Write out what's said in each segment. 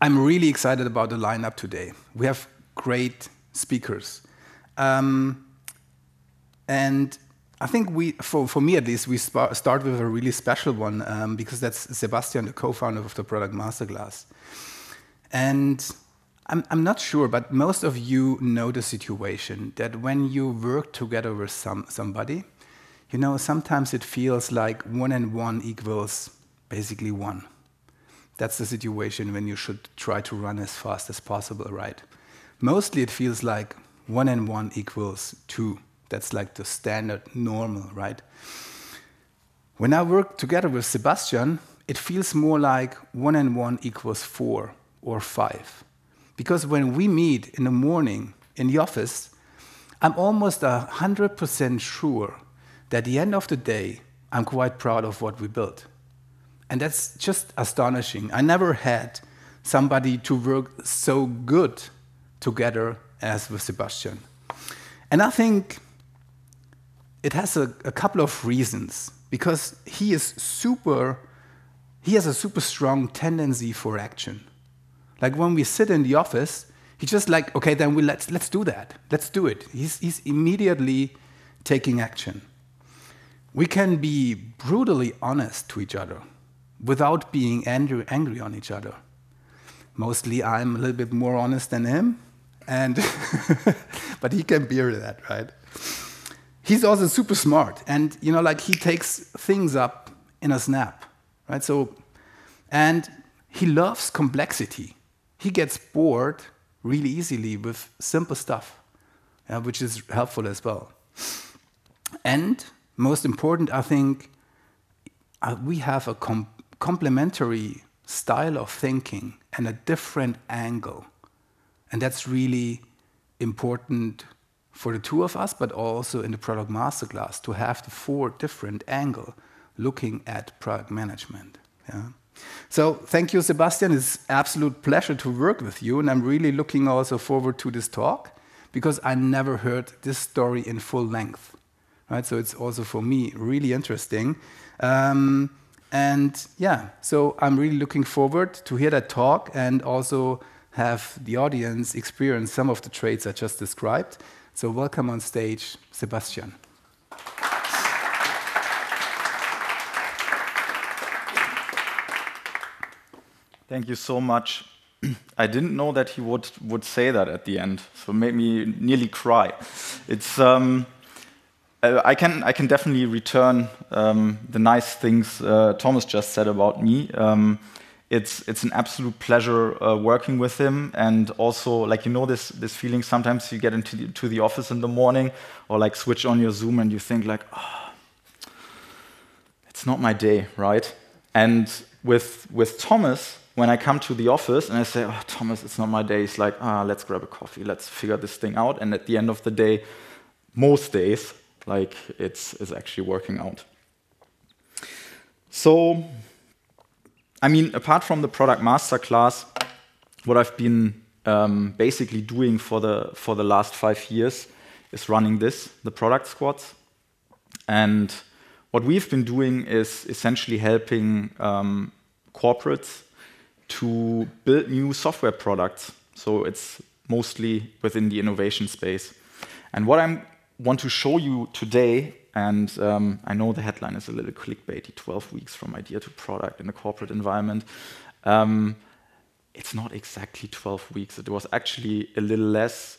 I'm really excited about the lineup today. We have great speakers. And I think for me at least, we start with a really special one because that's Sebastian, the co-founder of the Product Masterclass. And I'm not sure, but most of you know the situation that when you work together with somebody, you know, sometimes it feels like 1 and 1 equals basically 1. That's the situation when you should try to run as fast as possible, right? Mostly it feels like 1 and 1 equals 2. That's like the standard normal, right? When I work together with Sebastian, it feels more like 1 and 1 equals 4 or 5. Because when we meet in the morning in the office, I'm almost 100% sure that at the end of the day, I'm quite proud of what we built. And that's just astonishing. I never had somebody to work so good together as with Sebastian. And I think it has a couple of reasons, because he has a super strong tendency for action. Like when we sit in the office, he's just like, okay, then let's do that. Let's do it. He's immediately taking action. We can be brutally honest to each other without being angry on each other. Mostly I'm a little bit more honest than him, but he can bear that, right? He's also super smart, and you know, like he takes things up in a snap, right? And he loves complexity. He gets bored really easily with simple stuff, which is helpful as well. And most important, I think, we have a complementary style of thinking and a different angle. And that's really important for the two of us, but also in the Product Masterclass, to have the 4 different angles looking at product management. Yeah? So thank you, Sebastian. It's an absolute pleasure to work with you, and I'm really looking also forward to this talk, because I never heard this story in full length. Right? So it's also for me really interesting. And yeah, so I'm really looking forward to hear that talk and also have the audience experience some of the traits I just described. So welcome on stage, Sebastian. Thank you so much. I didn't know that he would say that at the end, so it made me nearly cry. It's I can definitely return the nice things Thomas just said about me. It's an absolute pleasure working with him, and also, like, you know, this feeling sometimes you get into the office in the morning, or like switch on your Zoom and you think like, oh, it's not my day, right? And with Thomas, when I come to the office and I say, oh, Thomas, it's not my day, he's like, let's grab a coffee, let's figure this thing out. And at the end of the day, most days, like, it's actually working out. So, I mean, apart from the Product Masterclass, what I've been basically doing for the last 5 years is running the product squads. And what we've been doing is essentially helping corporates to build new software products. So it's mostly within the innovation space. And what I want to show you today, and I know the headline is a little clickbaity, 12 weeks from idea to product in a corporate environment. It's not exactly 12 weeks. It was actually a little less,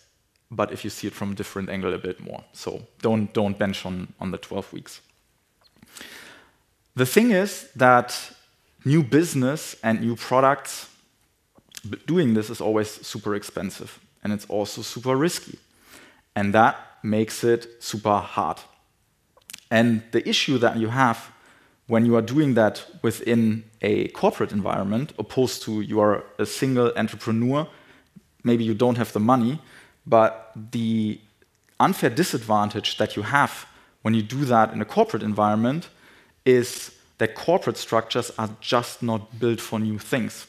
but if you see it from a different angle, a bit more. So don't bench on the 12 weeks. The thing is that new business and new products, doing this is always super expensive, and it's also super risky. And that makes it super hard. And the issue that you have when you are doing that within a corporate environment, opposed to you are a single entrepreneur, maybe you don't have the money, but the unfair disadvantage that you have when you do that in a corporate environment is that corporate structures are just not built for new things.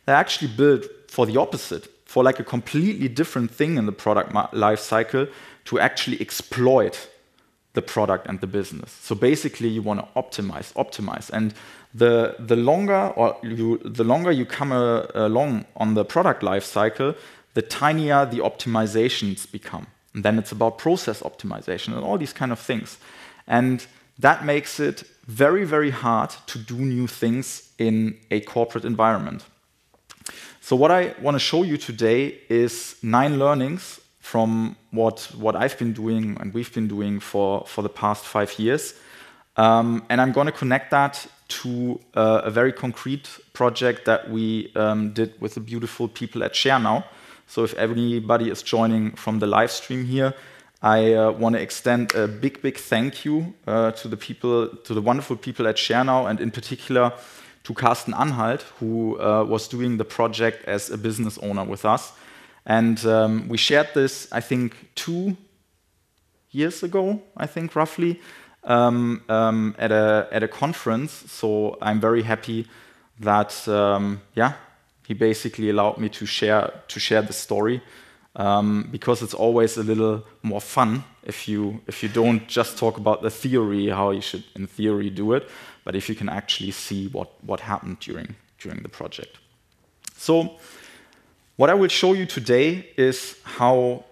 They're actually built for the opposite, for like a completely different thing in the product life cycle, to actually exploit the product and the business. So basically, you want to optimize. And the longer you come along on the product life cycle, the tinier the optimizations become. And then it's about process optimization and all these kind of things. And that makes it very, very hard to do new things in a corporate environment. So what I want to show you today is 9 learnings from what I've been doing and we've been doing for the past 5 years. And I'm going to connect that to a very concrete project that we did with the beautiful people at ShareNow. So if anybody is joining from the live stream here, I want to extend a big, big thank you to the wonderful people at ShareNow, and in particular to Carsten Anhalt, who was doing the project as a business owner with us. And we shared this, I think, 2 years ago, I think, roughly, at a conference. So I'm very happy that, he basically allowed me to share the story, because it's always a little more fun if you don't just talk about the theory, how you should, in theory, do it, but if you can actually see what happened during the project. So what I will show you today is how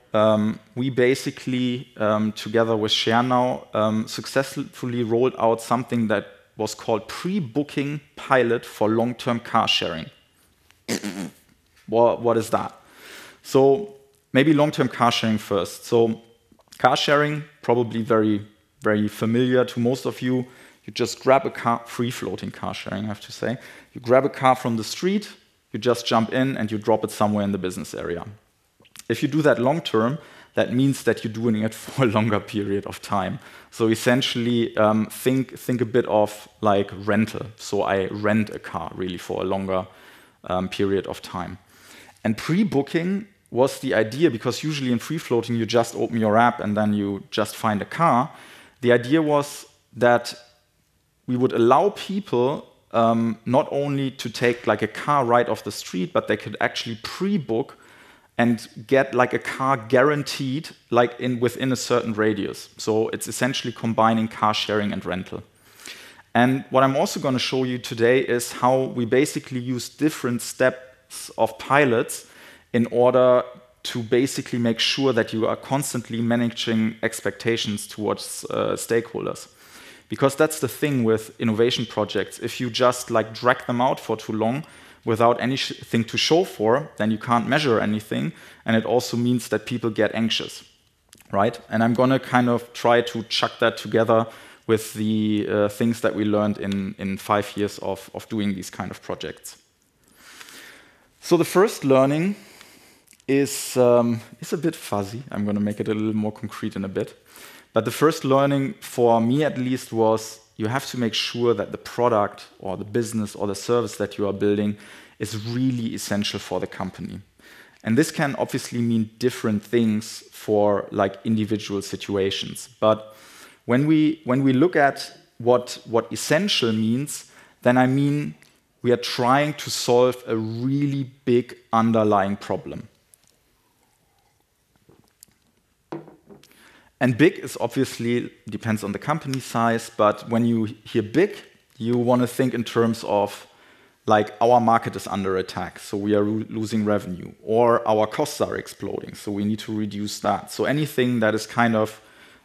we basically, together with ShareNow, successfully rolled out something that was called pre-booking pilot for long-term car sharing. What is that? So maybe long-term car sharing first. So car sharing, probably very, very familiar to most of you. You just grab a car, free-floating car sharing, I have to say. You grab a car from the street, you just jump in and you drop it somewhere in the business area. If you do that long-term, that means that you're doing it for a longer period of time. So essentially, think a bit of like rental. So I rent a car really for a longer period of time. And pre-booking was the idea, because usually in free-floating you just open your app and then you just find a car. The idea was that we would allow people not only to take like a car right off the street, but they could actually pre-book and get like a car guaranteed like within a certain radius. So it's essentially combining car sharing and rental. And what I'm also going to show you today is how we basically use different steps of pilots in order to basically make sure that you are constantly managing expectations towards stakeholders. Because that's the thing with innovation projects. If you just like drag them out for too long without anything to show for, then you can't measure anything. And it also means that people get anxious, right? And I'm going to kind of try to chuck that together with the things that we learned in 5 years of doing these kind of projects. So the first learning is a bit fuzzy. I'm going to make it a little more concrete in a bit. But the first learning, for me at least, was you have to make sure that the product or the business or the service that you are building is really essential for the company. And this can obviously mean different things for like individual situations. But when we look at what essential means, then I mean we are trying to solve a really big underlying problem. And big is obviously, depends on the company size, but when you hear big, you want to think in terms of like our market is under attack, so we are losing revenue, or our costs are exploding, so we need to reduce that. So anything that is kind of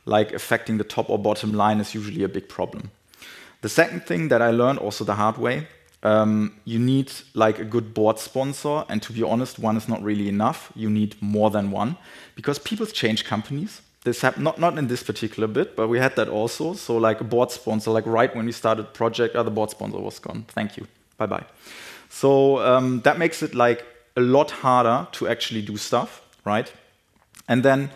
like affecting the top or bottom line is usually a big problem. The second thing that I learned also the hard way, you need like a good board sponsor, and to be honest, one is not really enough. You need more than one, because people change companies. This happened not in this particular bit, but we had that also. So like a board sponsor, like right when we started the project, the board sponsor was gone. Thank you, bye-bye. So that makes it like a lot harder to actually do stuff, right? And then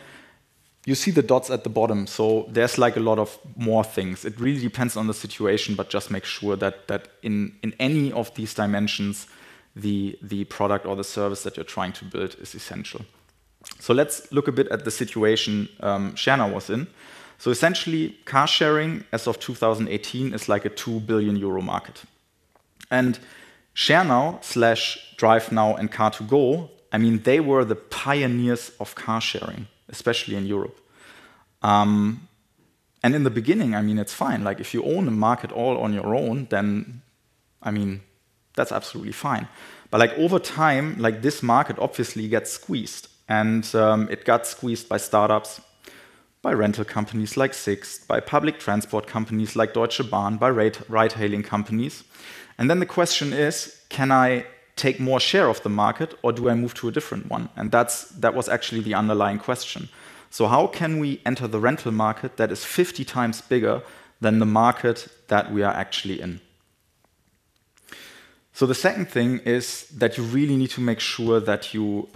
you see the dots at the bottom. So there's like a lot of more things. It really depends on the situation, but just make sure that in any of these dimensions, the product or the service that you're trying to build is essential. So let's look a bit at the situation ShareNow was in. So essentially, car sharing as of 2018 is like a €2 billion market. And ShareNow / DriveNow and Car2Go, I mean, they were the pioneers of car sharing, especially in Europe. And And in the beginning, I mean, it's fine. Like if you own a market all on your own, then, I mean, that's absolutely fine. But like over time, like this market obviously gets squeezed. And it got squeezed by startups, by rental companies like Sixt, by public transport companies like Deutsche Bahn, by ride-hailing companies. And then the question is, can I take more share of the market, or do I move to a different one? And that was actually the underlying question. So how can we enter the rental market that is 50 times bigger than the market that we are actually in? So the second thing is that you really need to make sure that you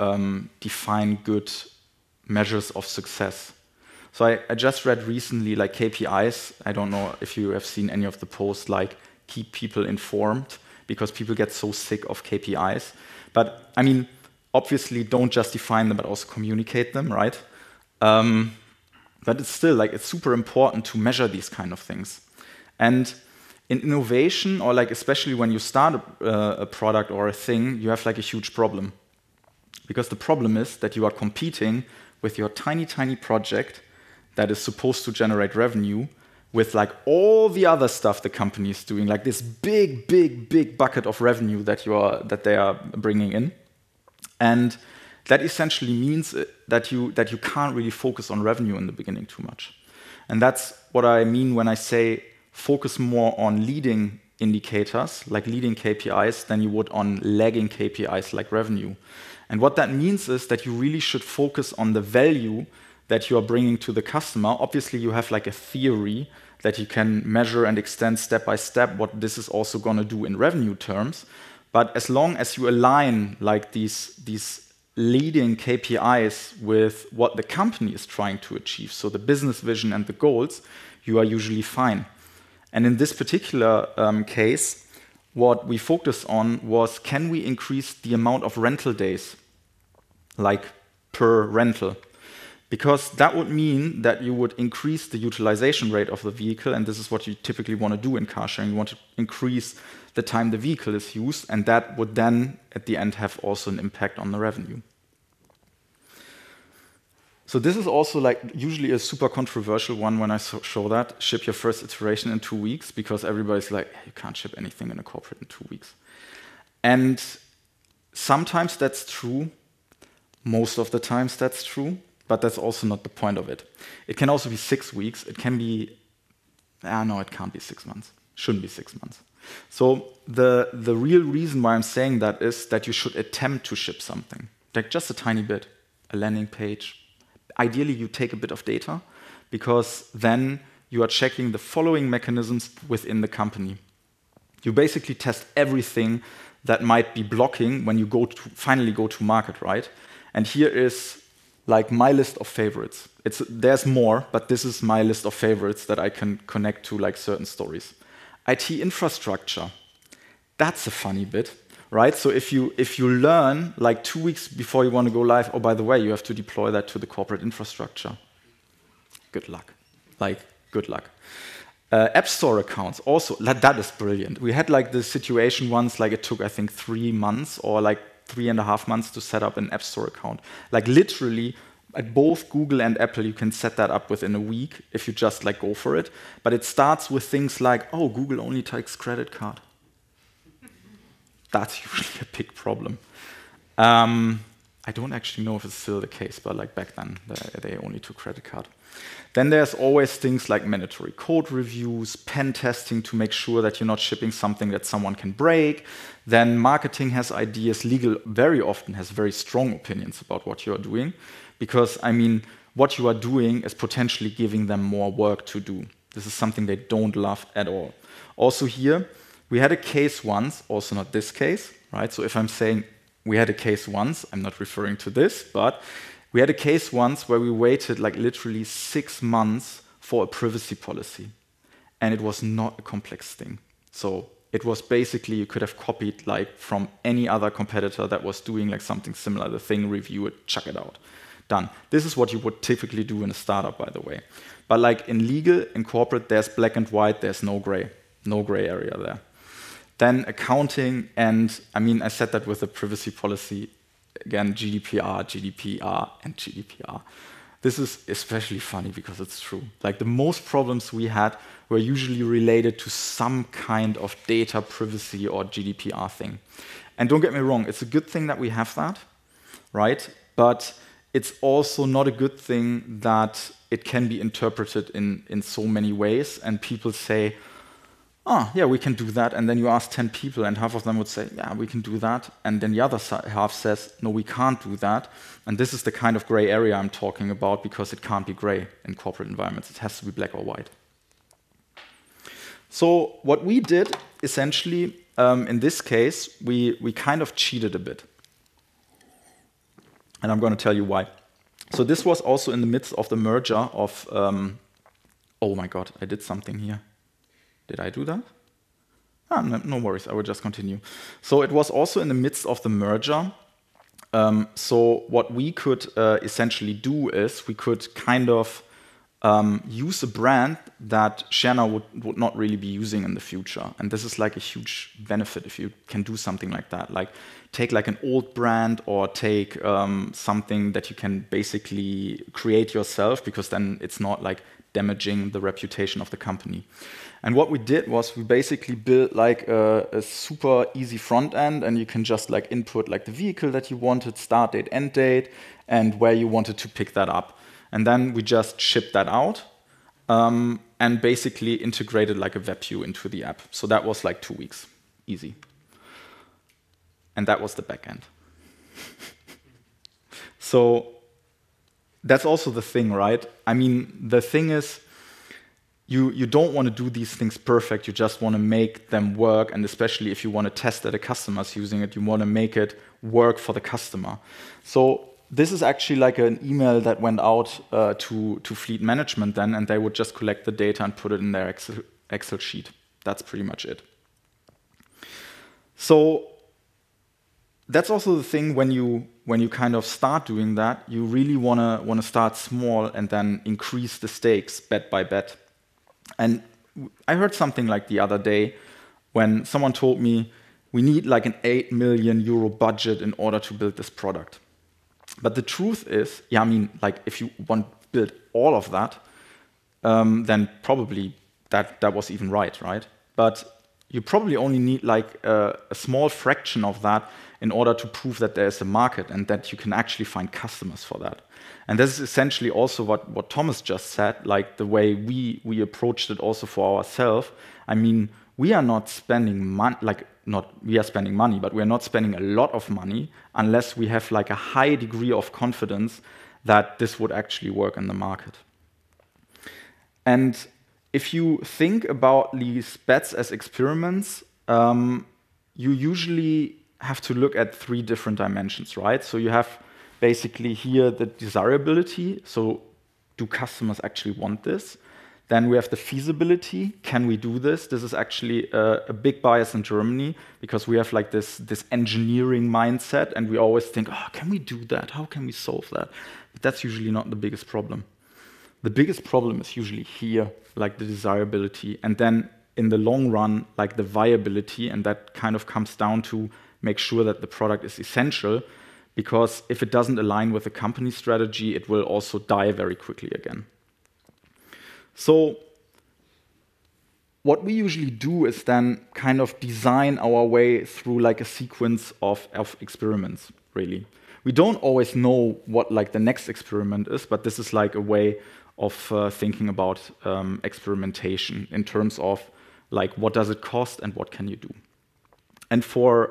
define good measures of success. So I just read recently like KPIs. I don't know if you have seen any of the posts like keep people informed, because people get so sick of KPIs. But I mean, obviously don't just define them, but also communicate them, right? But it's still like, it's super important to measure these kind of things. And in innovation, or like especially when you start a product or a thing, you have like a huge problem. Because the problem is that you are competing with your tiny, tiny project that is supposed to generate revenue with like all the other stuff the company is doing, like this big, big, big bucket of revenue that they are bringing in. And that essentially means that you can't really focus on revenue in the beginning too much. And that's what I mean when I say focus more on leading indicators, like leading KPIs, than you would on lagging KPIs like revenue. And what that means is that you really should focus on the value that you are bringing to the customer. Obviously, you have like a theory that you can measure and extend step by step what this is also going to do in revenue terms. But as long as you align like these leading KPIs with what the company is trying to achieve, so the business vision and the goals, you are usually fine. And in this particular case, what we focused on was, can we increase the amount of rental days, like per rental? Because that would mean that you would increase the utilization rate of the vehicle, and this is what you typically want to do in car sharing. You want to increase the time the vehicle is used, and that would then, at the end, have also an impact on the revenue. So this is also like usually a super controversial one when I show that. Ship your first iteration in 2 weeks, because everybody's like, you can't ship anything in a corporate in 2 weeks. And sometimes that's true. Most of the times that's true. But that's also not the point of it. It can also be 6 weeks. It can be, no, it can't be 6 months. Shouldn't be 6 months. So the real reason why I'm saying that is that you should attempt to ship something, like just a tiny bit, a landing page. Ideally, you take a bit of data, because then you are checking the following mechanisms within the company. You basically test everything that might be blocking when you finally go to market, right? And here is like my list of favorites. There's more, but this is my list of favorites that I can connect to like certain stories. IT infrastructure, that's a funny bit, right? So if you learn like 2 weeks before you want to go live, oh, by the way, you have to deploy that to the corporate infrastructure. Good luck, like good luck. App Store accounts, also, that is brilliant. We had like the situation once, like it took, I think, 3 months or like 3.5 months to set up an App Store account. Like literally, at both Google and Apple, you can set that up within a week if you just like go for it. But it starts with things like, oh, Google only takes credit card. That's usually a big problem. I don't actually know if it's still the case, but like back then, they only took credit card. Then there's always things like mandatory code reviews, pen testing to make sure that you're not shipping something that someone can break. Then marketing has ideas. Legal very often has very strong opinions about what you are doing, because, I mean, what you are doing is potentially giving them more work to do. This is something they don't love at all. Also here, we had a case once, also not this case, right? So if I'm saying we had a case once, I'm not referring to this, but we had a case once where we waited like literally 6 months for a privacy policy. And it was not a complex thing. So it was basically, you could have copied like from any other competitor that was doing like something similar, the thing, review it, chuck it out. Done. This is what you would typically do in a startup, by the way. But like in legal, in corporate, there's black and white, there's no gray area there. Then accounting, and I mean, I said that with the privacy policy, again, GDPR, and GDPR. This is especially funny because it's true. Like the most problems we had were usually related to some kind of data privacy or GDPR thing. And don't get me wrong, it's a good thing that we have that, right? But it's also not a good thing that it can be interpreted in so many ways, and people say, oh, yeah, we can do that, and then you ask 10 people, and half of them would say, yeah, we can do that, and then the other half says, no, we can't do that, and this is the kind of gray area I'm talking about, because it can't be gray in corporate environments. It has to be black or white. So what we did, essentially, in this case, we kind of cheated a bit. And I'm going to tell you why. So this was also in the midst of the merger of, oh my God, I did something here. Did I do that? No worries, I will just continue. So it was also in the midst of the merger. So what we could essentially do is we could kind of use a brand that Schneller would not really be using in the future. And this is like a huge benefit if you can do something like that. Like take like an old brand or take something that you can basically create yourself, because then it's not like damaging the reputation of the company. And what we did was we basically built like a super easy front end, and you can just like input like the vehicle that you wanted, start date, end date, and where you wanted to pick that up. And then we just shipped that out and basically integrated like a web view into the app. So that was like 2 weeks, easy. And that was the back end. So that's also the thing, right? I mean, the thing is, you don't want to do these things perfect, you just want to make them work, and especially if you want to test that a customer's using it, you want to make it work for the customer. So this is actually like an email that went out to fleet management then, and they would just collect the data and put it in their Excel sheet. That's pretty much it. So that's also the thing when you kind of start doing that, you really want to start small and then increase the stakes bet by bet. And I heard something like the other day when someone told me we need like an 8 million euro budget in order to build this product. But the truth is, yeah, I mean, like if you want to build all of that, then probably that was even right? But you probably only need like a small fraction of that in order to prove that there is a market and that you can actually find customers for that. And this is essentially also what Thomas just said, like the way we approached it also for ourselves. I mean, we are not spending money, we are spending money, but we are not spending a lot of money unless we have like a high degree of confidence that this would actually work in the market. And if you think about these bets as experiments, you usually have to look at 3 different dimensions, right? So you have basically here the desirability. So do customers actually want this? Then we have the feasibility. Can we do this? This is actually a big bias in Germany because we have like this engineering mindset, and we always think, oh, can we do that? How can we solve that? But that's usually not the biggest problem. The biggest problem is usually here, like the desirability, and then in the long run, like the viability, and that kind of comes down to make sure that the product is essential, because if it doesn't align with the company strategy, it will also die very quickly again. So what we usually do is then kind of design our way through like a sequence of experiments, really. We don't always know what like the next experiment is, but this is like a way of thinking about experimentation in terms of like what does it cost and what can you do. And for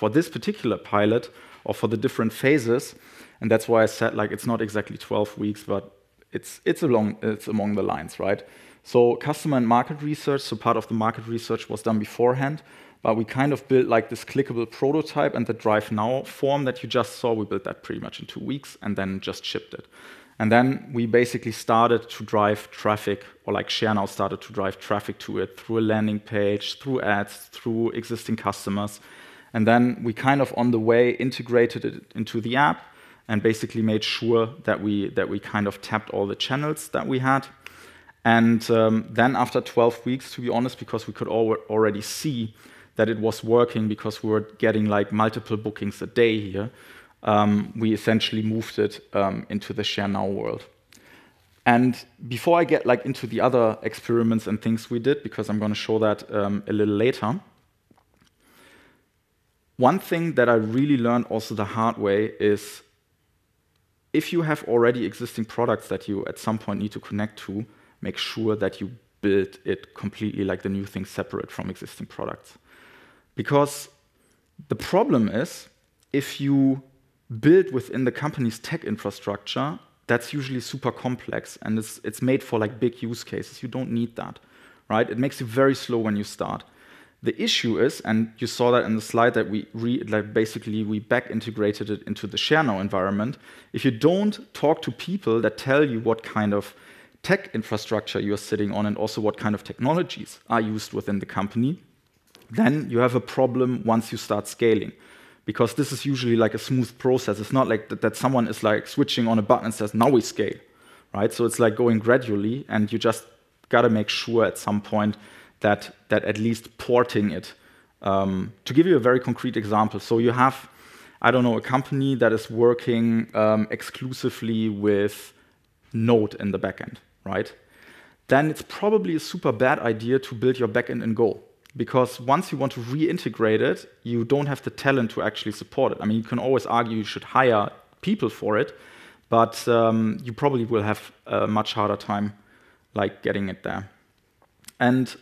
this particular pilot, or for the different phases, and that's why I said like it's not exactly 12 weeks, but it's among the lines, right? So customer and market research, so part of the market research was done beforehand, but we kind of built like this clickable prototype, and the Drive Now form that you just saw, we built that pretty much in 2 weeks and then just shipped it. And then we basically started to drive traffic, or like Schneller started to drive traffic to it through a landing page, through ads, through existing customers. And then we kind of on the way integrated it into the app and basically made sure that we kind of tapped all the channels that we had. And then after 12 weeks, to be honest, because we could already see that it was working, because we were getting like multiple bookings a day here, we essentially moved it into the share now world. And before I get like into the other experiments and things we did, because I'm going to show that a little later, one thing that I really learned also the hard way is if you have already existing products that you at some point need to connect to, make sure that you build it completely like the new thing separate from existing products. Because the problem is, if you build within the company's tech infrastructure, that's usually super complex and it's made for like big use cases. You don't need that, right? It makes you very slow when you start. The issue is, and you saw that in the slide that we back integrated it into the share now environment. If you don't talk to people that tell you what kind of tech infrastructure you're sitting on and also what kind of technologies are used within the company, then you have a problem once you start scaling. Because this is usually like a smooth process. It's not like that someone is like switching on a button and says, now we scale, right? So it's like going gradually, and you just got to make sure at some point that at least porting it. To give you a very concrete example, so you have, I don't know, a company that is working exclusively with Node in the backend, right? Then it's probably a super bad idea to build your backend in Go. Because once you want to reintegrate it, you don't have the talent to actually support it. I mean, you can always argue you should hire people for it, but you probably will have a much harder time like getting it there. And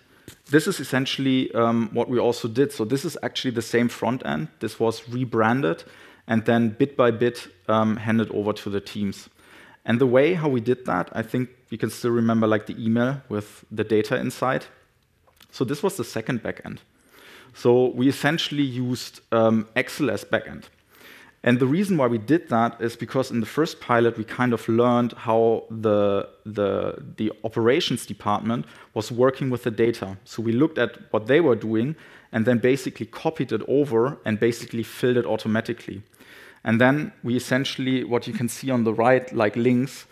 this is essentially what we also did. So this is actually the same front end. This was rebranded and then bit by bit handed over to the teams. And the way how we did that, I think you can still remember like the email with the data inside. So this was the second backend. So we essentially used Excel as backend. And the reason why we did that is because in the first pilot, we kind of learned how the operations department was working with the data. So we looked at what they were doing and then basically copied it over and basically filled it automatically. And then we essentially, what you can see on the right, like links,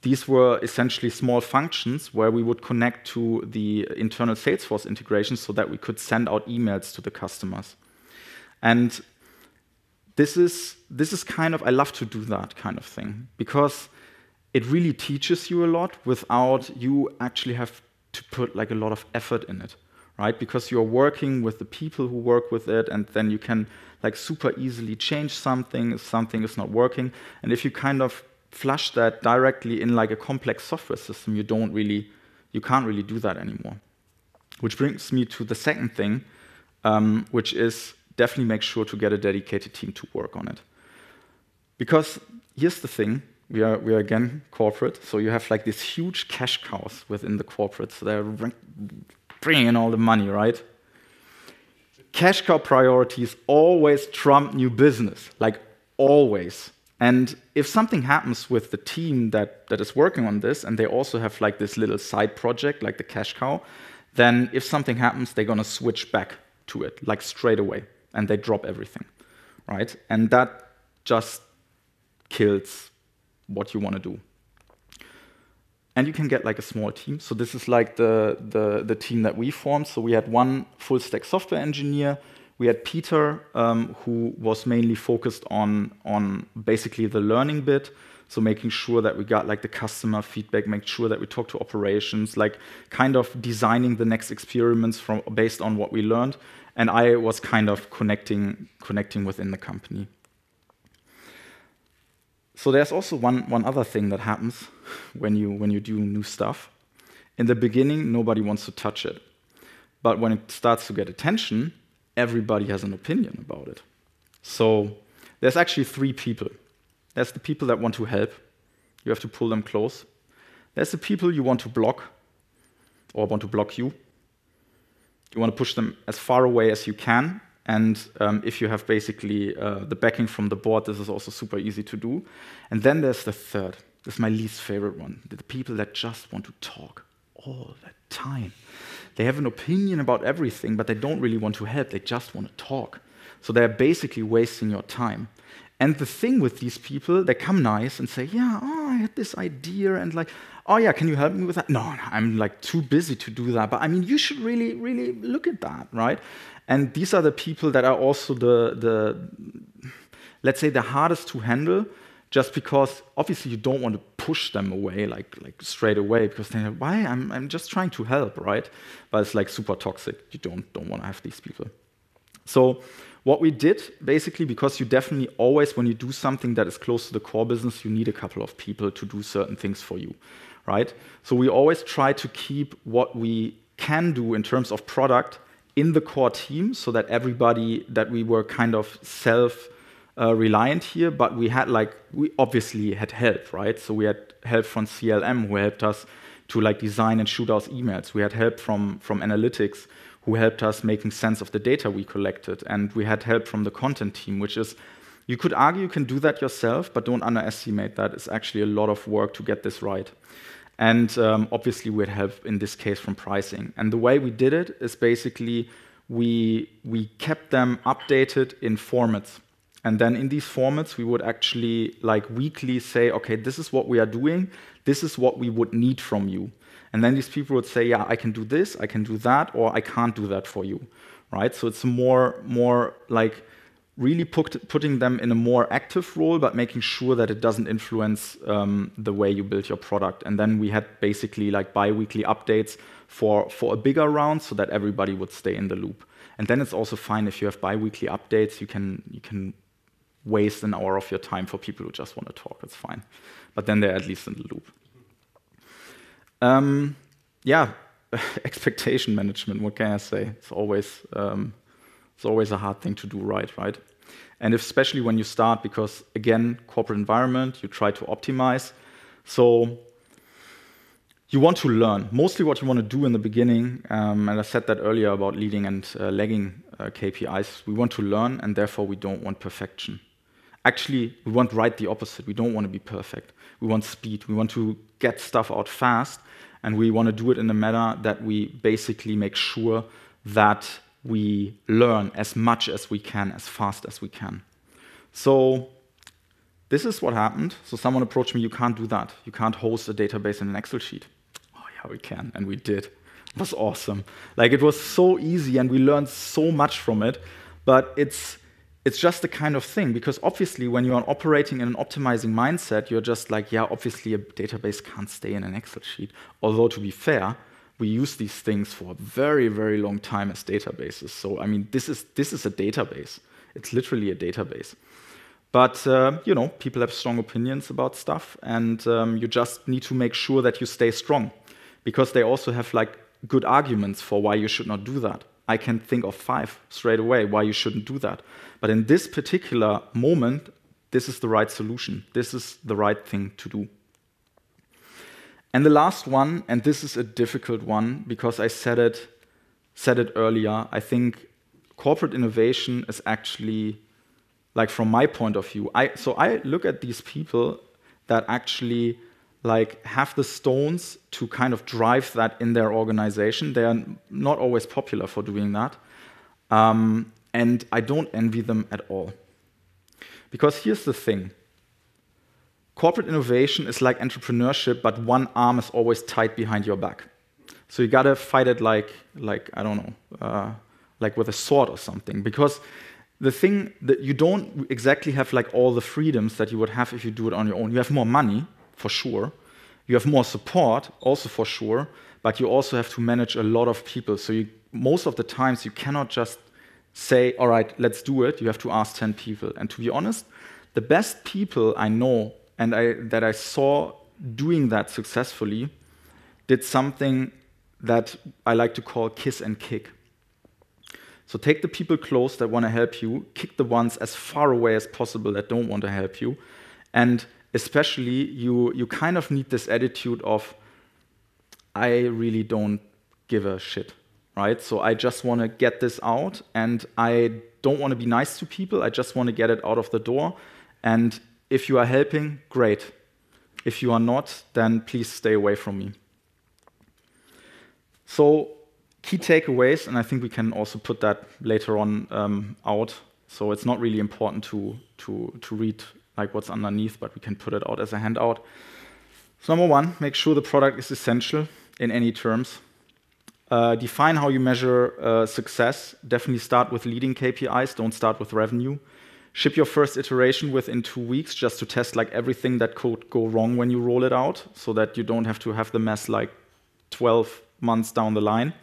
these were essentially small functions where we would connect to the internal Salesforce integration so that we could send out emails to the customers. And this is kind of, I love to do that kind of thing because it really teaches you a lot without you actually have to put like a lot of effort in it, right? Because you're working with the people who work with it, and then you can like super easily change something if something is not working. And if you kind of flush that directly in like a complex software system, you can't really do that anymore. Which brings me to the second thing, which is definitely make sure to get a dedicated team to work on it. Because here's the thing, we are again corporate, so you have like these huge cash cows within the corporate, so they're bringing in all the money, right? Cash cow priorities always trump new business, like always. And if something happens with the team that is working on this, and they also have like this little side project, like the cash cow, then if something happens, they're gonna switch back to it, like straight away, and they drop everything, right? And that just kills what you wanna do. And you can get like a small team. So this is like the team that we formed. So we had one full stack software engineer. We had Peter, who was mainly focused on basically the learning bit, so making sure that we got like the customer feedback, make sure that we talk to operations, like kind of designing the next experiments based on what we learned. And I was kind of connecting within the company. So there's also one other thing that happens when you do new stuff. In the beginning, nobody wants to touch it, but when it starts to get attention, everybody has an opinion about it. So there's actually three people. There's the people that want to help. You have to pull them close. There's the people you want to block or want to block you. You want to push them as far away as you can. And if you have basically the backing from the board, this is also super easy to do. And then there's the third. This is my least favorite one. The people that just want to talk all the time. They have an opinion about everything, but they don't really want to help. They just want to talk. So they're basically wasting your time. And the thing with these people, they come nice and say, yeah, I had this idea, and like, oh yeah, can you help me with that? No, I'm like too busy to do that. But I mean, you should really, really look at that, right? And these are the people that are also let's say, the hardest to handle, just because obviously you don't want to push them away like straight away, because they're like, why? I'm just trying to help, right? But it's like super toxic. You don't want to have these people. So what we did, basically, because you definitely always, when you do something that is close to the core business, you need a couple of people to do certain things for you, right? So we always try to keep what we can do in terms of product in the core team, so that everybody, that we were kind of self-reliant here, but we obviously had help, right? So we had help from CLM, who helped us to design and shoot out emails. We had help from analytics, who helped us making sense of the data we collected. And we had help from the content team, which is, you could argue you can do that yourself, but don't underestimate that. It's actually a lot of work to get this right. And obviously we had help in this case from pricing. And the way we did it is basically we kept them updated in formats. And then in these formats, we would actually weekly say, okay, this is what we are doing. This is what we would need from you. And then these people would say, yeah, I can do this, I can do that, or I can't do that for you, right? So it's more really putting them in a more active role, but making sure that it doesn't influence the way you build your product. And then we had basically bi-weekly updates for a bigger round, so that everybody would stay in the loop. And then it's also fine if you have bi-weekly updates. You can waste an hour of your time for people who just want to talk. It's fine, but then they're at least in the loop. Expectation management. What can I say? It's always a hard thing to do right? And especially when you start, because again, corporate environment, you try to optimize. So you want to learn. Mostly what you want to do in the beginning, and I said that earlier about leading and lagging KPIs, we want to learn, and therefore we don't want perfection. Actually, we want right the opposite. We don't want to be perfect. We want speed. We want to get stuff out fast, and we want to do it in a manner that we basically make sure that we learn as much as we can, as fast as we can. So this is what happened. So someone approached me, you can't do that. You can't host a database in an Excel sheet. Oh yeah, we can, and we did. It was awesome. It was so easy, and we learned so much from it, but it's just the kind of thing, because obviously when you're operating in an optimizing mindset, you're just obviously a database can't stay in an Excel sheet. Although, to be fair, we use these things for a very, very long time as databases. So, I mean, this is a database. It's literally a database. But, people have strong opinions about stuff, and you just need to make sure that you stay strong, because they also have good arguments for why you should not do that. I can think of 5 straight away why you shouldn't do that. But in this particular moment, this is the right solution. This is the right thing to do. And the last one, and this is a difficult one because I said it earlier, I think corporate innovation is actually, from my point of view, I look at these people that actually have the stones to kind of drive that in their organization. They are not always popular for doing that. And I don't envy them at all. Because here's the thing. Corporate innovation is like entrepreneurship, but one arm is always tied behind your back. So you gotta fight it I don't know, with a sword or something. Because the thing that you don't exactly have all the freedoms that you would have if you do it on your own. You have more money, for sure. You have more support, also for sure. But you also have to manage a lot of people. So most of the times you cannot just say, all right, let's do it. You have to ask 10 people. And to be honest, the best people I know and that I saw doing that successfully did something that I like to call kiss and kick. So take the people close that want to help you, kick the ones as far away as possible that don't want to help you, and especially you kind of need this attitude of, I really don't give a shit, right? So I just want to get this out, and I don't want to be nice to people. I just want to get it out of the door. And if you are helping, great. If you are not, then please stay away from me. So key takeaways, and I think we can also put that later on out. So it's not really important to read what's underneath, but we can put it out as a handout. So number 1, make sure the product is essential in any terms. Define how you measure success. Definitely start with leading KPIs. Don't start with revenue. Ship your first iteration within 2 weeks just to test like everything that could go wrong when you roll it out, so that you don't have to have the mess like 12 months down the line.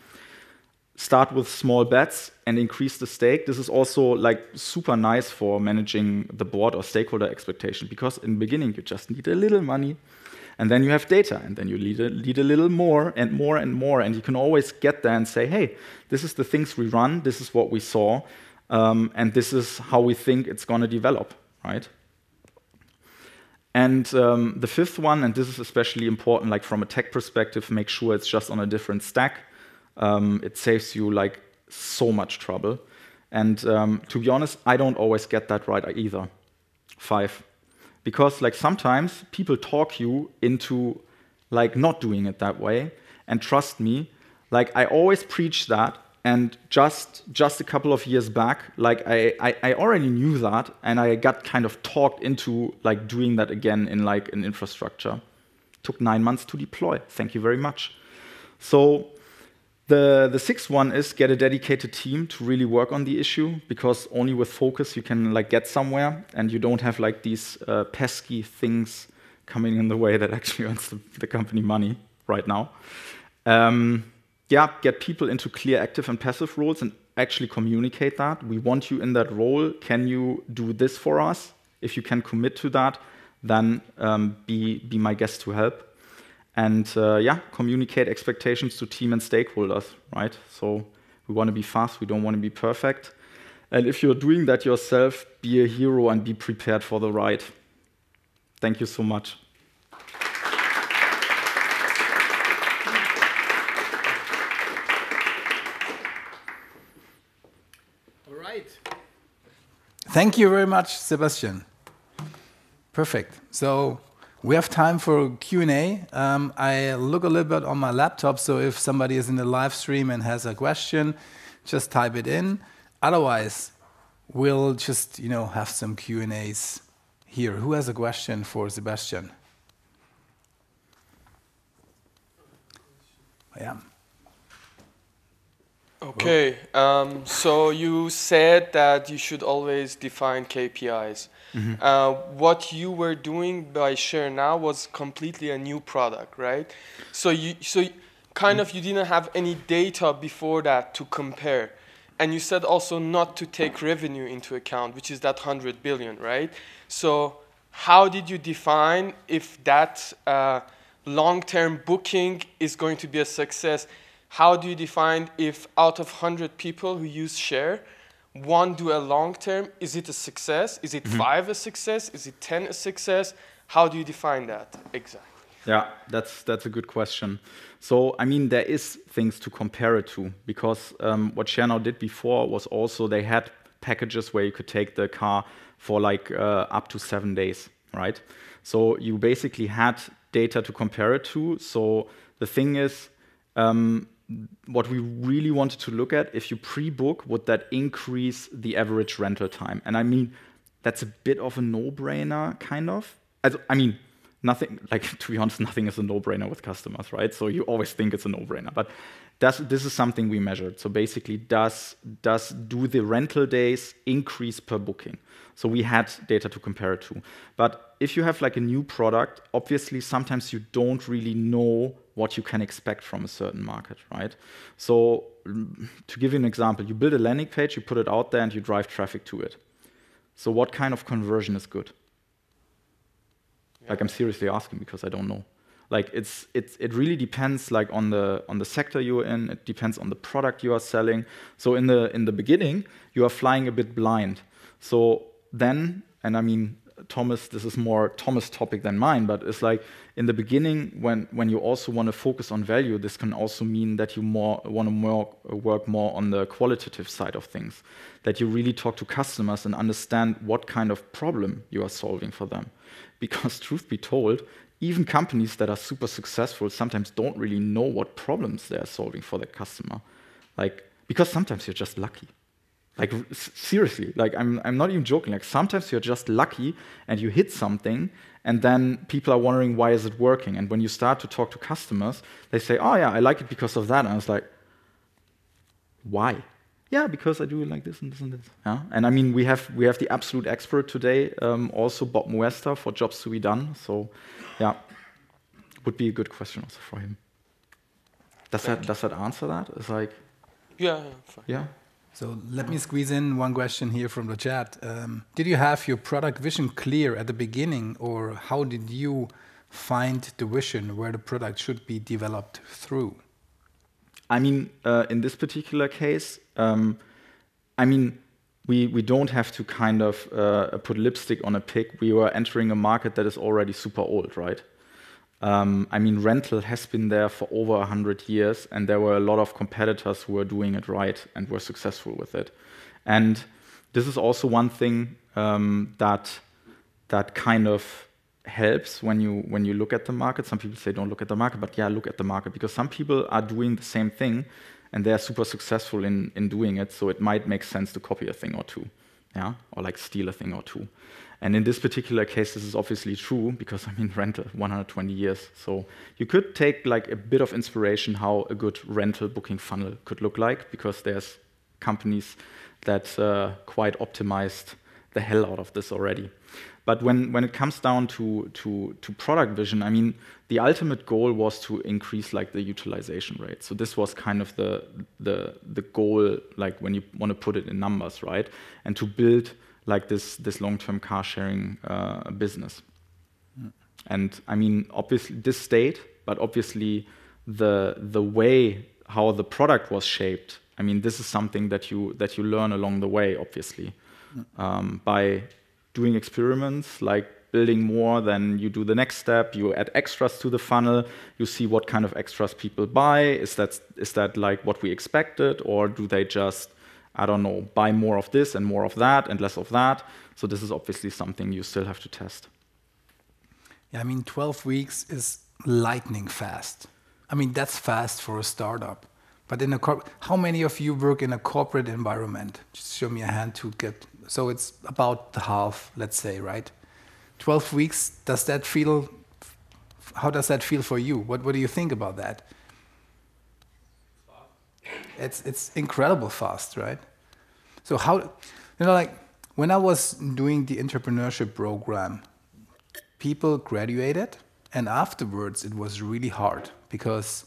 Start with small bets and increase the stake. This is also like super nice for managing the board or stakeholder expectation, because in the beginning you just need a little money, and then you have data, and then you need a little more and more and more, and you can always get there and say, hey, this is the things we run, this is what we saw, and this is how we think it's going to develop, right? And the fifth one, and this is especially important, like from a tech perspective, make sure it's just on a different stack. It saves you like so much trouble. And to be honest, I don't always get that right either. 5. Because like sometimes people talk you into like not doing it that way. And trust me, like I always preach that. And just a couple of years back, like I already knew that, and I got kind of talked into like doing that again in like an infrastructure. Took 9 months to deploy. Thank you very much. So the sixth one is get a dedicated team to really work on the issue, because only with focus you can like get somewhere, and you don't have like these pesky things coming in the way that actually earns the company money right now. Get people into clear active and passive roles and actually communicate that. We want you in that role. Can you do this for us? If you can commit to that, then be my guest to help. And communicate expectations to team and stakeholders, right? So we want to be fast, we don't want to be perfect. And if you're doing that yourself, be a hero and be prepared for the ride. Thank you so much. All right. Thank you very much, Sebastian. Perfect. So we have time for Q&A. I look a little bit on my laptop, so if somebody is in the live stream and has a question, just type it in. Otherwise, we'll just have some Q&As here. Who has a question for Sebastian? Yeah. Okay, so you said that you should always define KPIs. Mm-hmm. What you were doing by Share Now was completely a new product, right? So you didn't have any data before that to compare. And you said also not to take revenue into account, which is that 100 billion, right? So how did you define if that long-term booking is going to be a success? How do you define if out of 100 people who use Share, one do a long term? Is it a success? Is it 5 a success? Is it 10 a success? How do you define that exactly? Yeah, that's a good question. So, I mean, there is things to compare it to, because what Share Now did before was also they had packages where you could take the car for like up to 7 days, right? So you basically had data to compare it to. So the thing is, what we really wanted to look at, if you pre-book, would that increase the average rental time? And I mean, that's a bit of a no-brainer, kind of. I mean, nothing, like, to be honest, nothing is a no-brainer with customers, right? So you always think it's a no-brainer. But this is something we measured. So basically, do the rental days increase per booking? So we had data to compare it to. But if you have like a new product, obviously sometimes you don't really know what you can expect from a certain market, right? So to give you an example, you build a landing page, you put it out there, and you drive traffic to it. So what kind of conversion is good? Yeah. Like, I'm seriously asking because I don't know. Like, it really depends, like, on the sector you're in. It depends on the product you are selling. So in the beginning, you are flying a bit blind. So then, and I mean, Thomas, this is more Thomas' topic than mine, but it's like in the beginning, when you also want to focus on value, this can also mean that you want to work more on the qualitative side of things, that you really talk to customers and understand what kind of problem you are solving for them. Because truth be told, even companies that are super successful sometimes don't really know what problems they are solving for their customer. Like, because sometimes you're just lucky. Like, seriously, like, I'm not even joking. Like, sometimes you're just lucky and you hit something, and then people are wondering, why is it working? And when you start to talk to customers, they say, oh yeah, I like it because of that. And I was like, why? yeah, because I do it like this and this and this. Yeah, and I mean we have the absolute expert today, also Bob Muesta for jobs to be done. So, yeah, would be a good question also for him. Does that answer that? It's like, Yeah, fine. yeah. So let me squeeze in one question here from the chat. Did you have your product vision clear at the beginning, or how did you find the vision where the product should be developed through? I mean, in this particular case, I mean, we don't have to kind of put lipstick on a pig. We were entering a market that is already super old, right? I mean, rental has been there for over 100 years, and there were a lot of competitors who were doing it right and were successful with it. And this is also one thing that kind of helps when you look at the market. Some people say don't look at the market, but yeah, look at the market, because some people are doing the same thing and they're super successful in doing it. So it might make sense to copy a thing or two, yeah, or like steal a thing or two. And in this particular case, this is obviously true because, I mean, rental, 120 years. So you could take like a bit of inspiration how a good rental booking funnel could look like, because there's companies that quite optimized the hell out of this already. But when it comes down to product vision, I mean, the ultimate goal was to increase like the utilization rate. So this was kind of the goal, like when you want to put it in numbers, right? And to build like this long-term car sharing business. And I mean, obviously this stayed, but obviously the way how the product was shaped, I mean, this is something that you learn along the way, obviously, by doing experiments, like building more. Then you do the next step, you add extras to the funnel, you see what kind of extras people buy. Is that like what we expected, or do they just, I don't know, buy more of this and more of that and less of that? So this is obviously something you still have to test. Yeah, I mean, 12 weeks is lightning fast. I mean, that's fast for a startup. But in how many of you work in a corporate environment? Just show me a hand to get. So it's about the half, let's say, right? 12 weeks, how does that feel for you? What do you think about that? It's incredible fast, right? So how, like when I was doing the entrepreneurship program, people graduated, and afterwards it was really hard, because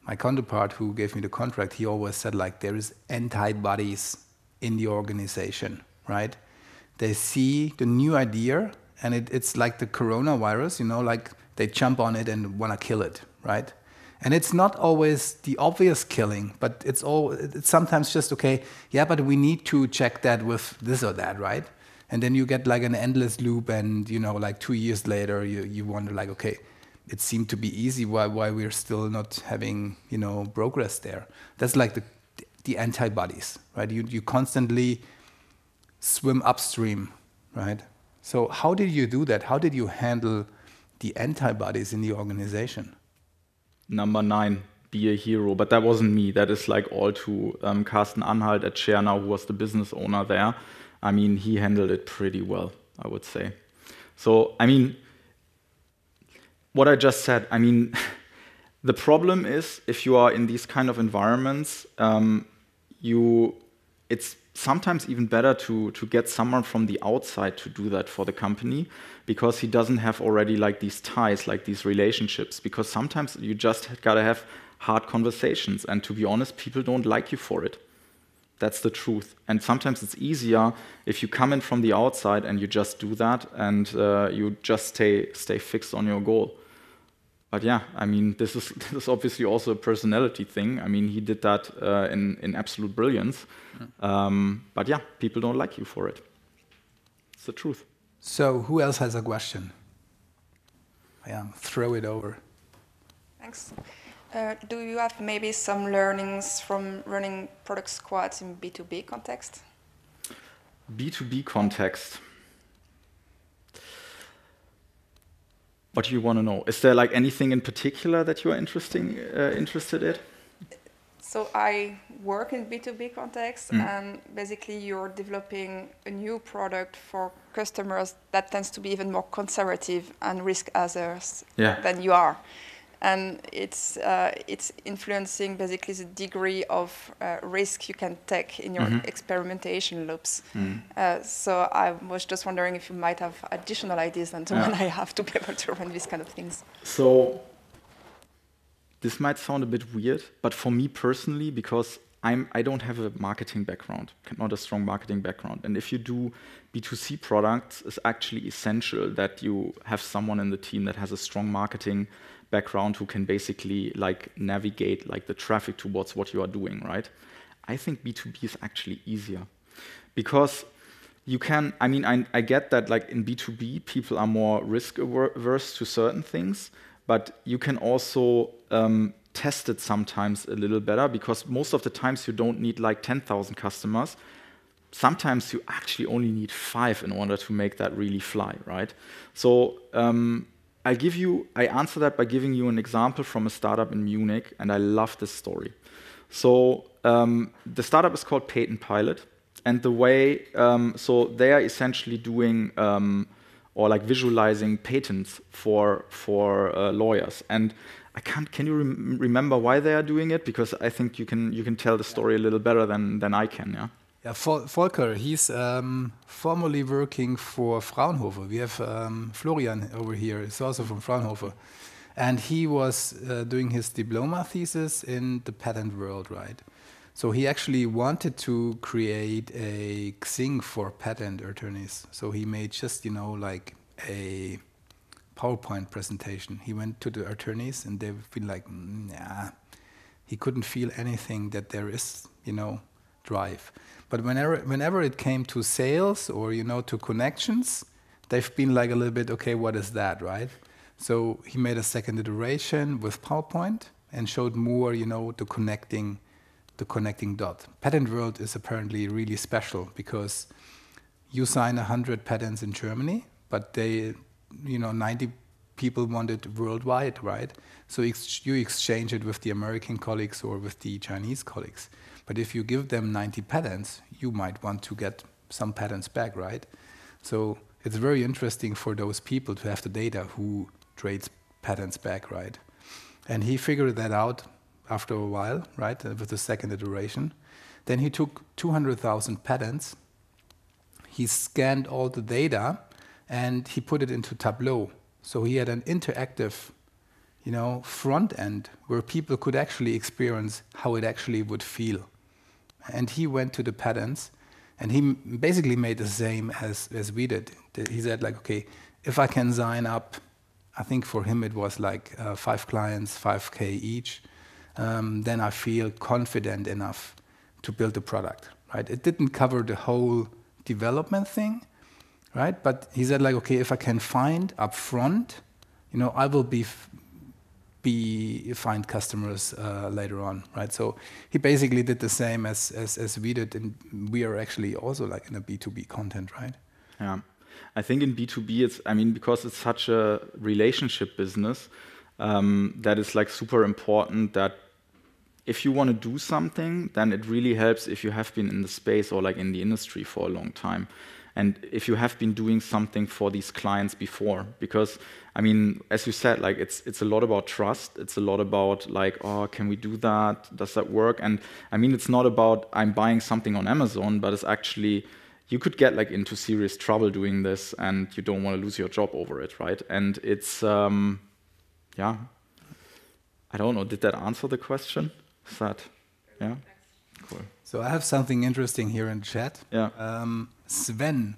my counterpart who gave me the contract, he always said like there is antibodies in the organization, right? They see the new idea and it's like the coronavirus, like they jump on it and want to kill it, right? And it's not always the obvious killing, but it's sometimes just, okay, yeah, but we need to check that with this or that, right? And then you get like an endless loop, and like 2 years later, you wonder like, okay, it seemed to be easy, why we're still not having, progress there. That's like the antibodies, right? You constantly swim upstream, right? So how did you do that? How did you handle the antibodies in the organization? Number 9, be a hero. But that wasn't me. That is like all to Carsten Anhalt at Share Now, who was the business owner there. I mean, he handled it pretty well, I would say. So, I mean, what I just said, I mean, the problem is if you are in these kind of environments, it's sometimes even better to get someone from the outside to do that for the company, because he doesn't have already like these ties, like these relationships, because sometimes you just gotta have hard conversations, and to be honest, people don't like you for it. That's the truth. And sometimes it's easier if you come in from the outside and you just do that, and you just stay fixed on your goal. But yeah, I mean, this is obviously also a personality thing. I mean, he did that in absolute brilliance. But yeah, people don't like you for it. It's the truth. So who else has a question? Yeah, throw it over. Thanks. Do you have maybe some learnings from running product squads in B2B context? B2B context. What do you want to know? Is there like anything in particular that you are interested in? So I work in B2B context, and basically you're developing a new product for customers that tends to be even more conservative and risk averse than you are. and it's influencing basically the degree of risk you can take in your experimentation loops. So I was just wondering if you might have additional ideas than the one I have to be able to run these kind of things. So this might sound a bit weird, but for me personally, because I don't have a marketing background, not a strong marketing background. And if you do B2C products, it's actually essential that you have someone in the team that has a strong marketing background who can basically like navigate like the traffic towards what you are doing, right? I think B2B is actually easier because you can, I mean, I get that like in B2B, people are more risk averse to certain things, but you can also test it sometimes a little better because most of the times you don't need like 10,000 customers. Sometimes you actually only need 5 in order to make that really fly, right? So I answer that by giving you an example from a startup in Munich, and I love this story. So the startup is called Patent Pilot, and the way, so they are essentially doing or like visualizing patents for lawyers. And can you remember why they are doing it? Because I think you can tell the story a little better than I can. Yeah. Yeah, Volker, he's formerly working for Fraunhofer. We have Florian over here. He's also from Fraunhofer, and he was doing his diploma thesis in the patent world, right? So he actually wanted to create a thing for patent attorneys. So he made just like a PowerPoint presentation. He went to the attorneys and they feel like, nah, he couldn't feel anything that there is, drive. But whenever it came to sales or, to connections, they've been like a little bit, okay, what is that, right? So he made a second iteration with PowerPoint and showed more, the connecting dot. Patent world is apparently really special because you sign 100 patents in Germany, but they 90 people want it worldwide, right? So you exchange it with the American colleagues or with the Chinese colleagues. But if you give them 90 patents, you might want to get some patents back, right? So it's very interesting for those people to have the data who trades patents back, right? And he figured that out after a while, right, with the second iteration. Then he took 200,000 patents, he scanned all the data, and he put it into Tableau. So he had an interactive, front end where people could actually experience how it actually would feel. And he went to the patents, and he basically made the same as we did. He said, like, okay, if I can sign up, I think for him it was like 5 clients, 5K each, then I feel confident enough to build a product, right? It didn't cover the whole development thing, right? But he said, like, okay, if I can find up front, I will find customers later on, right? So he basically did the same as we did, and we are actually also like in a B2B content, right? Yeah, I think in B2B, because it's such a relationship business, that is like super important that if you want to do something, then it really helps if you have been in the space or like in the industry for a long time. And if you have been doing something for these clients before, because as you said, like it's a lot about trust. It's a lot about like, oh, can we do that? Does that work? And it's not about I'm buying something on Amazon, but it's actually you could get like into serious trouble doing this, and you don't want to lose your job over it, right? And it's I don't know. Did that answer the question? Is that yeah? Cool. So I have something interesting here in chat. Yeah. Sven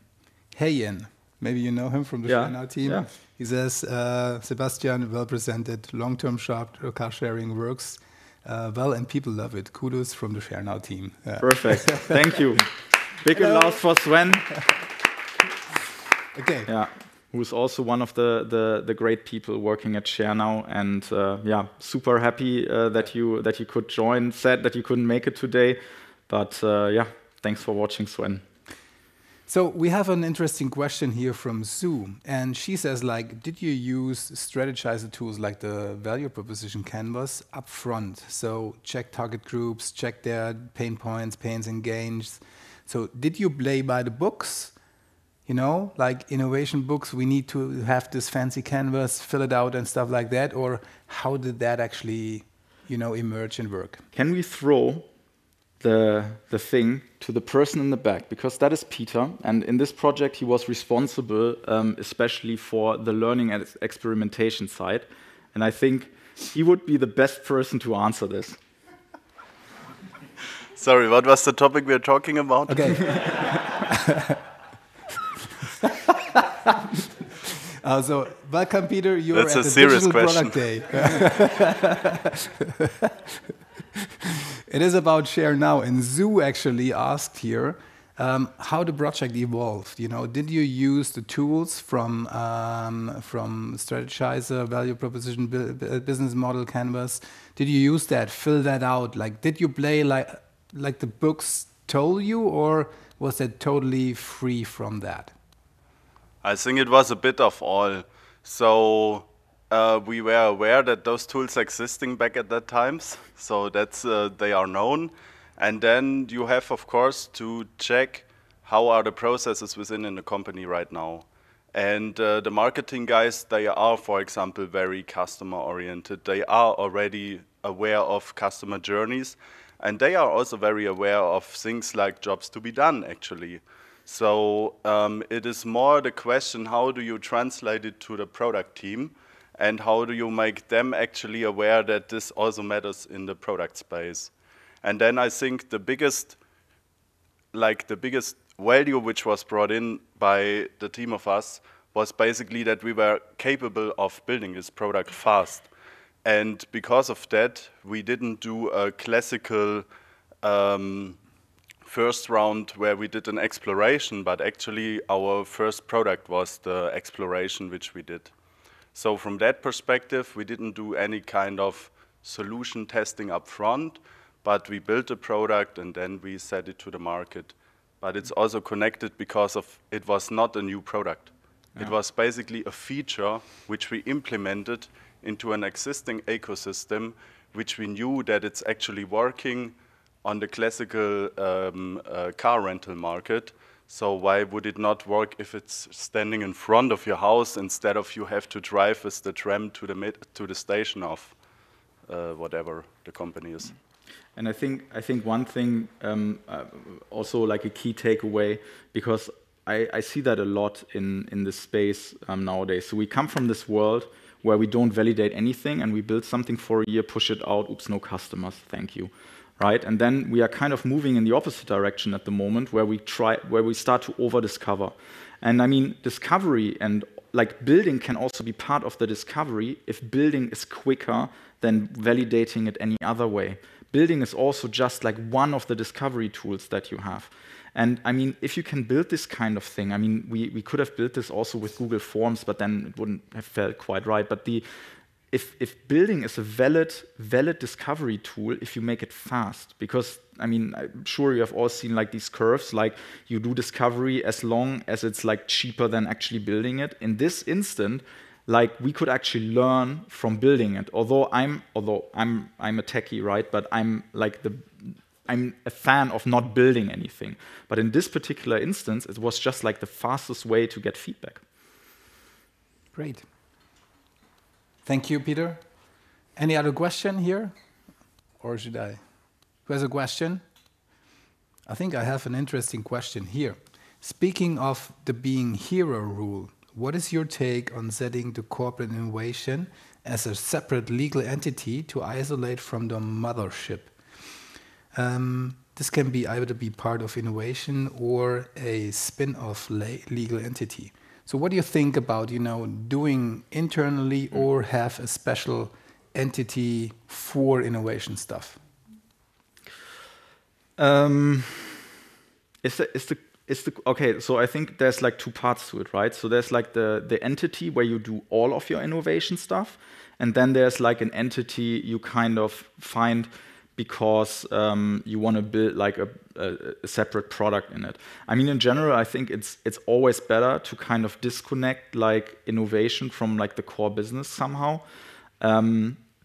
Heyen, maybe you know him from the Schneller team. Yeah. He says, Sebastian, well presented, long-term car sharing works well and people love it. Kudos from the Schneller team. Perfect. Thank you. Big applause for Sven. Okay. Yeah. Who's also one of the great people working at Share now, and super happy that you could join. Sad that you couldn't make it today, but thanks for watching, Sven. So we have an interesting question here from Sue, and she says, like, did you use strategizer tools like the value proposition canvas up front? So check target groups, check their pain points, pains and gains. So did you play by the books? you know, like innovation books, we need to have this fancy canvas, fill it out and stuff like that? Or how did that actually, you know, emerge and work? Can we throw the thing to the person in the back? Because that is Peter, and in this project he was responsible especially for the learning and experimentation side, and I think he would be the best person to answer this. Sorry, what was the topic we were talking about? Okay. So, welcome, Peter. You're That's at a the serious Digital question. Product Day. It is about Share Now. And Zoo actually asked here how the project evolved. You know, did you use the tools from Strategizer, Value Proposition, Business Model, Canvas? Did you use that? Fill that out? Like, did you play like the books told you, or was it totally free from that? I think it was a bit of all. So we were aware that those tools existing back at that times, so that's they are known. And then you have, of course, to check how are the processes within the company right now. And the marketing guys, they are, for example, very customer oriented. They are already aware of customer journeys, and they are also very aware of things like jobs to be done, actually. So it is more the question, how do you translate it to the product team, and how do you make them actually aware that this also matters in the product space? And then I think the biggest value which was brought in by the team of us was basically that we were capable of building this product fast. And because of that, we didn't do a classical first round where we did an exploration, but actually our first product was the exploration which we did. So from that perspective, we didn't do any kind of solution testing up front, but we built a product and then we set it to the market. But it's also connected because of it was not a new product. Yeah. It was basically a feature which we implemented into an existing ecosystem, which we knew that it's actually working on the classical car rental market. So why would it not work if it's standing in front of your house instead of you have to drive with the tram to the station of whatever the company is? And I think one thing also like a key takeaway, because I see that a lot in this space nowadays. So we come from this world where we don't validate anything and we build something for a year, push it out, oops, no customers, thank you. Right? And then we are kind of moving in the opposite direction at the moment where we start to over-discover. And I mean, discovery and like building can also be part of the discovery if building is quicker than validating it any other way. Building is also just like one of the discovery tools that you have. And I mean, if you can build this kind of thing, I mean, we could have built this also with Google Forms, but then it wouldn't have felt quite right. But if building is a valid discovery tool, if you make it fast, because I mean, I'm sure you have all seen like these curves, like you do discovery as long as it's like cheaper than actually building it. In this instant, like we could actually learn from building it. Although I'm a techie, right? But I'm a fan of not building anything. But in this particular instance, it was just like the fastest way to get feedback. Great. Thank you, Peter. Any other question here? Or should I? Who has a question? I think I have an interesting question here. Speaking of the being hero rule, what is your take on setting the corporate innovation as a separate legal entity to isolate from the mothership? This can be either be part of innovation or a spin-off legal entity. So what do you think about, doing internally or have a special entity for innovation stuff? Okay, so I think there's like two parts to it, right? So there's like the entity where you do all of your innovation stuff, and then there's like an entity you kind of find because you want to build like a separate product in it. I mean, in general, I think it's always better to kind of disconnect like innovation from like the core business somehow.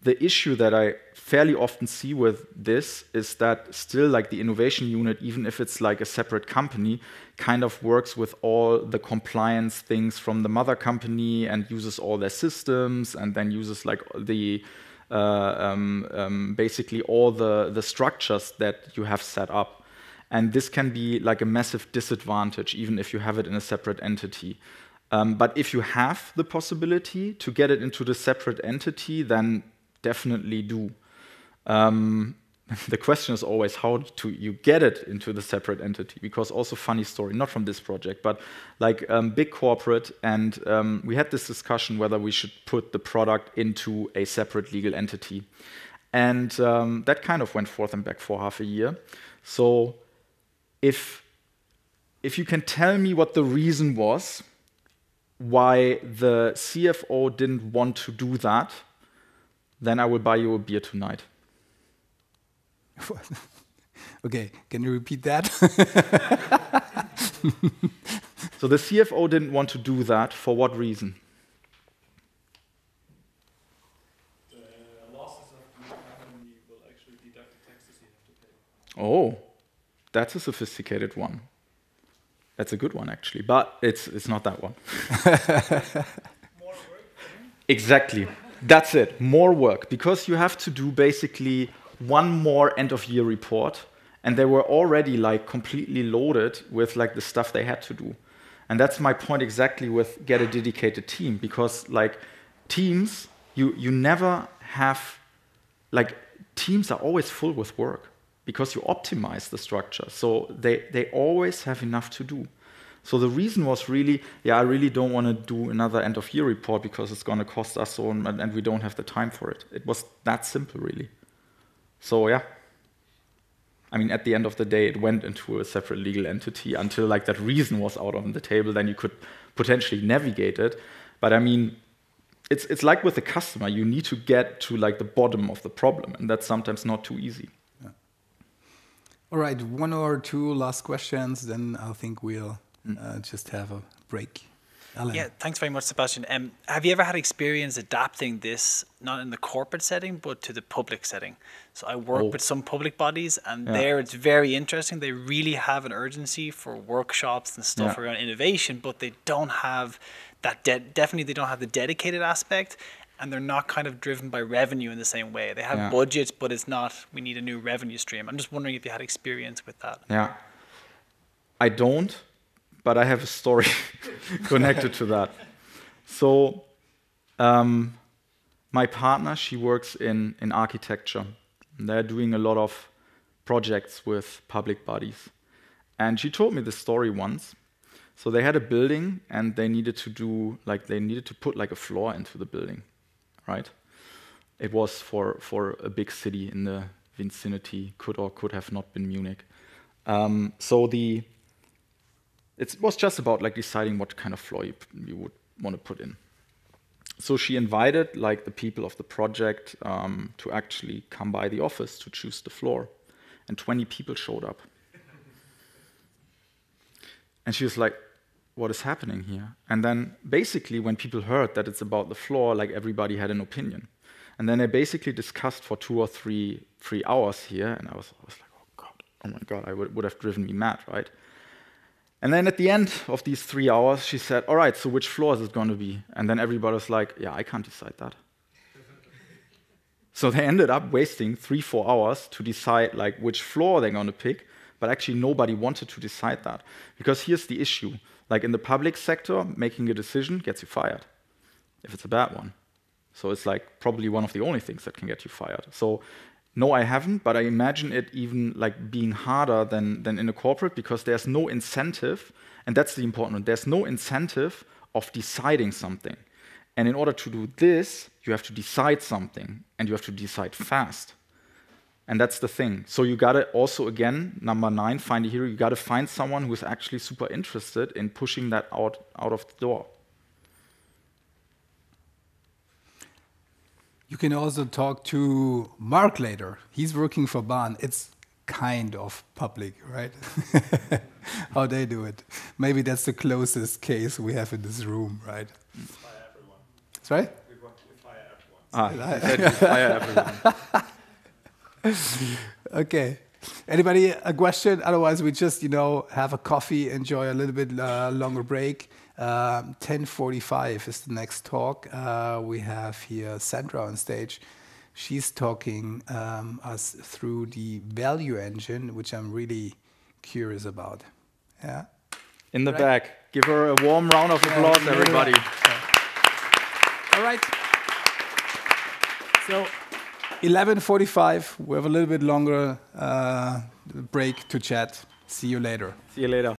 the issue that I fairly often see with this is that still like the innovation unit, even if it's like a separate company, kind of works with all the compliance things from the mother company and uses all their systems and then uses like the basically all the structures that you have set up. And this can be like a massive disadvantage, even if you have it in a separate entity. But if you have the possibility to get it into the separate entity, then definitely do. The question is always how do you get it into the separate entity? Because also funny story, not from this project, but like big corporate, and we had this discussion whether we should put the product into a separate legal entity. And that kind of went forth and back for half a year. So if you can tell me what the reason was why the CFO didn't want to do that, then I will buy you a beer tonight. Okay, can you repeat that? So the CFO didn't want to do that. For what reason? The losses of the company will actually deduct the taxes you have to pay. Oh, that's a sophisticated one. That's a good one, actually, but it's not that one. More work? Exactly. That's it. More work, because you have to do basically one more end-of-year report, and they were already like completely loaded with like the stuff they had to do. And that's my point exactly with get a dedicated team, because like teams, you never have, like teams are always full with work because you optimize the structure. So they always have enough to do. So the reason was really, I really don't want to do another end-of-year report because it's going to cost us so, and we don't have the time for it. It was that simple, really. So yeah, I mean, at the end of the day, it went into a separate legal entity until like that reason was out on the table. Then you could potentially navigate it. But I mean, it's like with the customer, you need to get to like the bottom of the problem, and that's sometimes not too easy. Yeah. All right, one or two last questions, then I think we'll just have a break. Alan. Yeah, thanks very much, Sebastian. Have you ever had experience adapting this, not in the corporate setting, but to the public setting? So I work with some public bodies, and there it's very interesting. They really have an urgency for workshops and stuff around innovation, but they don't have that, definitely they don't have the dedicated aspect, and they're not kind of driven by revenue in the same way. They have budgets, but it's not, we need a new revenue stream. I'm just wondering if you had experience with that. Yeah, I don't. But I have a story connected to that. So my partner, she works in architecture. And they're doing a lot of projects with public bodies. And she told me this story once. So they had a building and they needed to do, like they needed to put like a floor into the building, right? It was for a big city in the vicinity, could or could have not been Munich. It was just about like deciding what kind of floor you would want to put in. So she invited like the people of the project to actually come by the office to choose the floor, and 20 people showed up. And she was like, "What is happening here?" And then basically when people heard that it's about the floor, like everybody had an opinion. And then they basically discussed for 2 or 3 hours here, and I was like, oh my God, I would have driven me mad, right? And then at the end of these 3 hours, she said, "All right, so which floor is it going to be?" And then everybody was like, "Yeah, I can't decide that." So they ended up wasting 3-4 hours to decide like which floor they're going to pick, but actually nobody wanted to decide that. Because here's the issue. Like in the public sector, making a decision gets you fired, if it's a bad one. So it's like probably one of the only things that can get you fired. So no, I haven't, but I imagine it even like being harder than in a corporate, because there's no incentive, and that's the important one. There's no incentive of deciding something. And in order to do this, you have to decide something, and you have to decide fast. And that's the thing. So you gotta also, again, number 9, find a hero. You gotta find someone who's actually super interested in pushing that out of the door. You can also talk to Mark later. He's working for Bahn. It's kind of public, right? How they do it. Maybe that's the closest case we have in this room, right? Fire everyone. Sorry? We fire everyone. He said you fire everyone. Okay. Anybody a question? Otherwise, we just have a coffee, enjoy a little bit longer break. 10:45 is the next talk. We have here Sandra on stage. She's talking us through the value engine, which I'm really curious about. Yeah. In the back. Give her a warm round of applause, everybody. All right. So 11:45. We have a little bit longer break to chat. See you later. See you later.